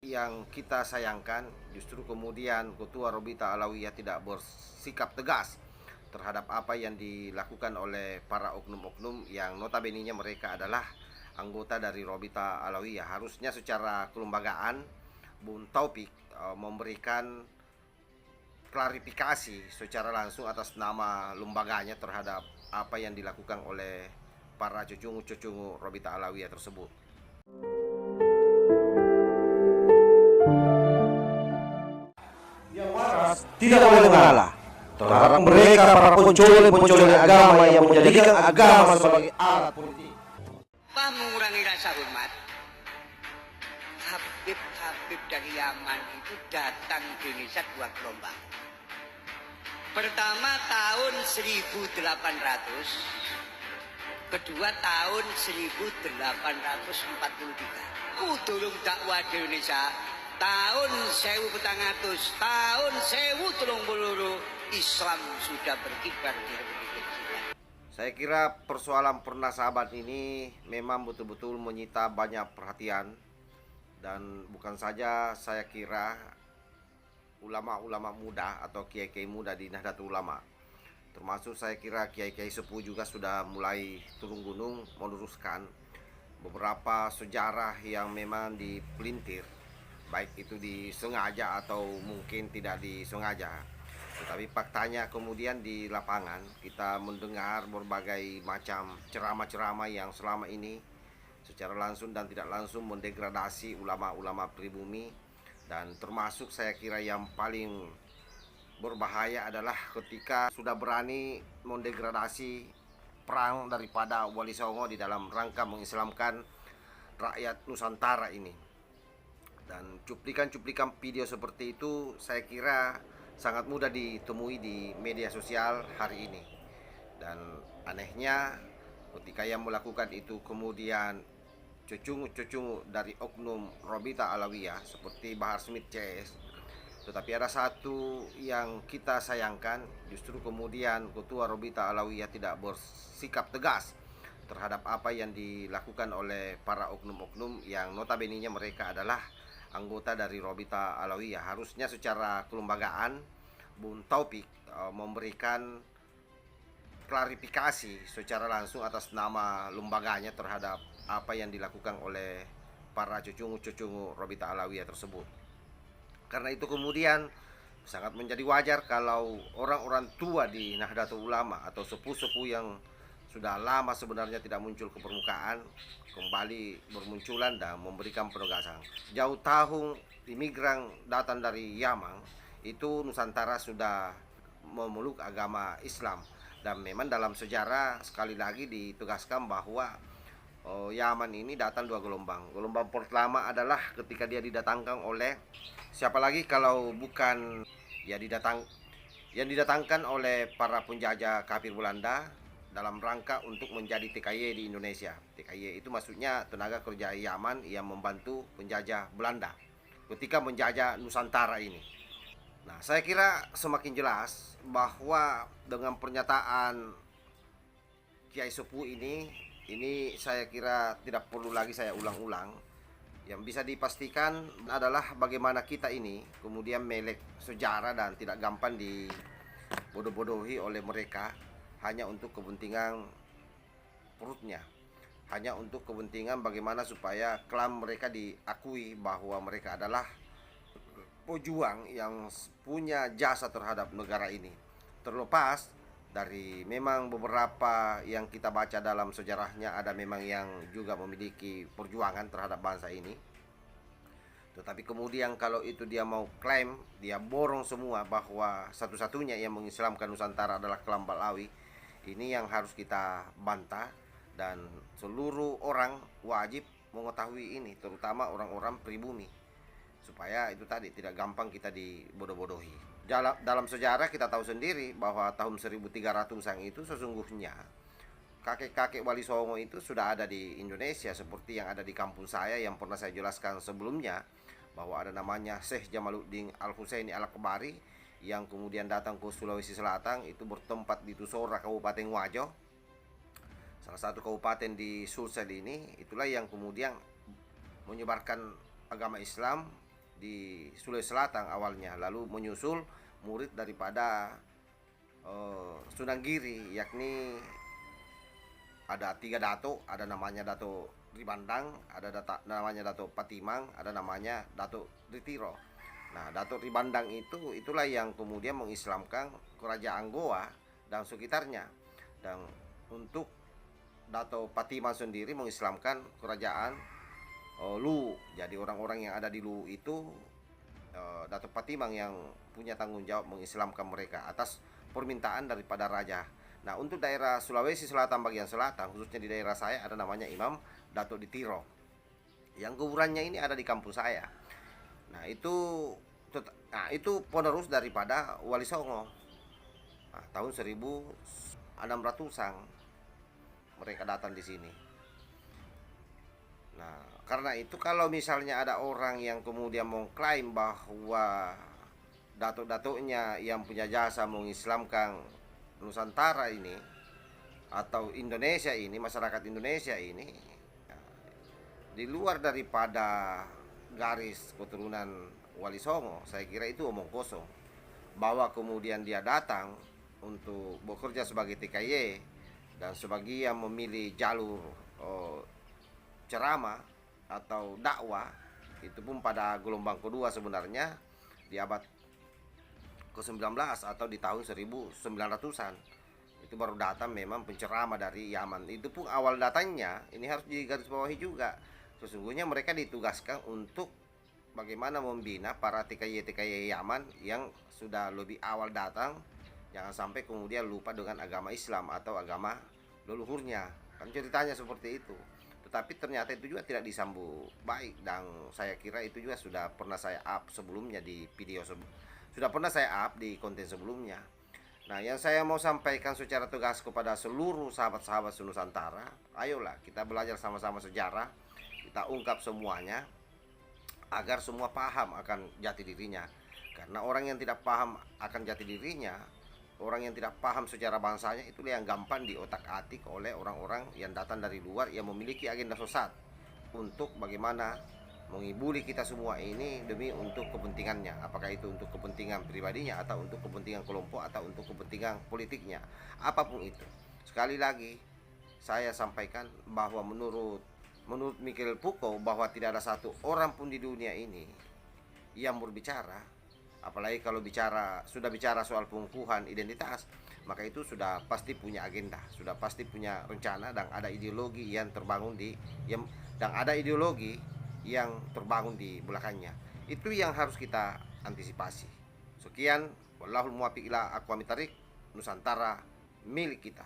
yang kita sayangkan justru kemudian Ketua Robita Alawiyah tidak bersikap tegas terhadap apa yang dilakukan oleh para oknum-oknum yang notabene-nya mereka adalah anggota dari Robita Alawiyah. Harusnya secara kelembagaan Bung Taufik memberikan klarifikasi secara langsung atas nama lembaganya terhadap apa yang dilakukan oleh para cucungu-cucungu Robita Alawiyah tersebut. Yang waras tidak boleh mengalah terhadap mereka para pencoleng agama yang menjadikan agama sebagai alat politik. Apa mengurangi rasa hormat? Habib-habib dari Yaman itu datang ke Indonesia 2 gelombang. Pertama tahun 1800, kedua tahun 1843. Tulung dakwah di Indonesia tahun 1400, tahun 1030 Islam sudah berkibar di Republik Indonesia. Saya kira persoalan pernasaban ini memang betul-betul menyita banyak perhatian, dan bukan saja saya kira ulama-ulama muda atau kiai-kiai muda di Nahdlatul Ulama, termasuk saya kira kiai-kiai sepuh juga sudah mulai turun gunung meluruskan beberapa sejarah yang memang dipelintir, baik itu disengaja atau mungkin tidak disengaja. Tetapi faktanya kemudian di lapangan kita mendengar berbagai macam ceramah-ceramah yang selama ini secara langsung dan tidak langsung mendegradasi ulama-ulama pribumi. Dan termasuk saya kira yang paling berbahaya adalah ketika sudah berani mendegradasi perang daripada Wali Songo di dalam rangka mengislamkan rakyat Nusantara ini. Dan cuplikan-cuplikan video seperti itu saya kira sangat mudah ditemui di media sosial hari ini. Dan anehnya ketika yang melakukan itu kemudian cucungu-cucungu dari oknum Robita Alawiyah seperti Bahar Smith CS. Tetapi ada satu yang kita sayangkan, justru kemudian Ketua Robita Alawiyah tidak bersikap tegas terhadap apa yang dilakukan oleh para oknum-oknum yang notabene-nya mereka adalah anggota dari Robita Alawiyah. Harusnya secara kelembagaan Bung Taufik memberikan klarifikasi secara langsung atas nama lembaganya terhadap apa yang dilakukan oleh para cucungu-cucungu Robita Alawiyah tersebut. Karena itu kemudian sangat menjadi wajar kalau orang-orang tua di Nahdlatul Ulama atau sepuh-sepuh yang sudah lama sebenarnya tidak muncul ke permukaan kembali bermunculan dan memberikan penegasan. Jauh tahun imigran datang dari Yaman, itu Nusantara sudah memeluk agama Islam. Dan memang dalam sejarah sekali lagi ditegaskan bahwa Yaman ini datang 2 gelombang. Gelombang pertama adalah ketika dia didatangkan oleh siapa lagi kalau bukan yang didatangkan oleh para penjajah kafir Belanda dalam rangka untuk menjadi TKY di Indonesia. TKY itu maksudnya tenaga kerja Yaman yang membantu penjajah Belanda ketika menjajah Nusantara ini. Nah, saya kira semakin jelas bahwa dengan pernyataan Kiai Sepuh ini saya kira tidak perlu lagi saya ulang-ulang. Yang bisa dipastikan adalah bagaimana kita ini kemudian melek sejarah dan tidak gampang dibodoh-bodohi oleh mereka hanya untuk kepentingan perutnya, hanya untuk kepentingan bagaimana supaya klan mereka diakui bahwa mereka adalah pejuang yang punya jasa terhadap negara ini. Terlepas dari memang beberapa yang kita baca dalam sejarahnya ada memang yang juga memiliki perjuangan terhadap bangsa ini, tetapi kemudian kalau itu dia mau klaim, dia borong semua bahwa satu-satunya yang mengislamkan Nusantara adalah klan Balawi, ini yang harus kita bantah. Dan seluruh orang wajib mengetahui ini, terutama orang-orang pribumi, supaya itu tadi tidak gampang kita dibodoh-bodohi. Dalam sejarah kita tahu sendiri bahwa tahun 1300-an itu sesungguhnya kakek-kakek Wali Songo itu sudah ada di Indonesia, seperti yang ada di kampung saya yang pernah saya jelaskan sebelumnya, bahwa ada namanya Syekh Jamaluddin Al-Husaini Al-Akbari yang kemudian datang ke Sulawesi Selatan, itu bertempat di Tusora, Kabupaten Wajo, salah satu kabupaten di Sulsel ini. Itulah yang kemudian menyebarkan agama Islam di Sulawesi Selatan awalnya, lalu menyusul murid daripada Sunan Giri, yakni ada 3 dato, ada namanya Dato Ribandang, ada namanya Dato Patimang, ada namanya Dato Ritiro. Nah, Dato Ribandang itulah yang kemudian mengislamkan kerajaan Goa dan sekitarnya. Dan untuk Dato Patimang sendiri mengislamkan kerajaan Lu. Jadi orang-orang yang ada di Lu itu Dato Patimang yang punya tanggung jawab mengislamkan mereka atas permintaan daripada raja. Nah, untuk daerah Sulawesi Selatan bagian selatan, khususnya di daerah saya, ada namanya Imam Dato Ditiro, yang kuburannya ini ada di kampung saya. Nah, itu penerus daripada Wali Songo. Nah, tahun 1600-an mereka datang di sini. Nah, karena itu kalau misalnya ada orang yang kemudian mengklaim bahwa datuk-datuknya yang punya jasa mengislamkan Nusantara ini atau Indonesia ini, masyarakat Indonesia ini, di luar daripada garis keturunan Wali Songo, saya kira itu omong kosong. Bahwa kemudian dia datang untuk bekerja sebagai TKY dan sebagian memilih jalur ceramah atau dakwah, itu pun pada gelombang kedua sebenarnya di abad ke-19 atau di tahun 1900-an. Itu baru datang memang penceramah dari Yaman. Itu pun awal datangnya, ini harus digarisbawahi juga. Sesungguhnya mereka ditugaskan untuk bagaimana membina para TKY Yaman yang sudah lebih awal datang. Jangan sampai kemudian lupa dengan agama Islam atau agama leluhurnya. Kan ceritanya seperti itu. Tetapi ternyata itu juga tidak disambut baik, dan saya kira itu juga sudah pernah saya up sebelumnya di video sudah pernah saya up di konten sebelumnya. Nah, yang saya mau sampaikan secara tegas kepada seluruh sahabat-sahabat Nusantara, ayolah kita belajar sama-sama sejarah, kita ungkap semuanya agar semua paham akan jati dirinya. Karena orang yang tidak paham akan jati dirinya, orang yang tidak paham secara bangsanya, itulah yang gampang diotak-atik oleh orang-orang yang datang dari luar yang memiliki agenda sesat untuk bagaimana mengibuli kita semua ini demi untuk kepentingannya, apakah itu untuk kepentingan pribadinya atau untuk kepentingan kelompok atau untuk kepentingan politiknya, apapun itu. Sekali lagi saya sampaikan bahwa menurut Mikhail Foucault, bahwa tidak ada satu orang pun di dunia ini yang berbicara, apalagi kalau sudah bicara soal pengukuhan identitas, maka itu sudah pasti punya agenda, sudah pasti punya rencana, dan ada ideologi yang terbangun yang terbangun di belakangnya. Itu yang harus kita antisipasi. Sekian, wallahul muwaffiq ila aqwamit thariq. Nusantara milik kita.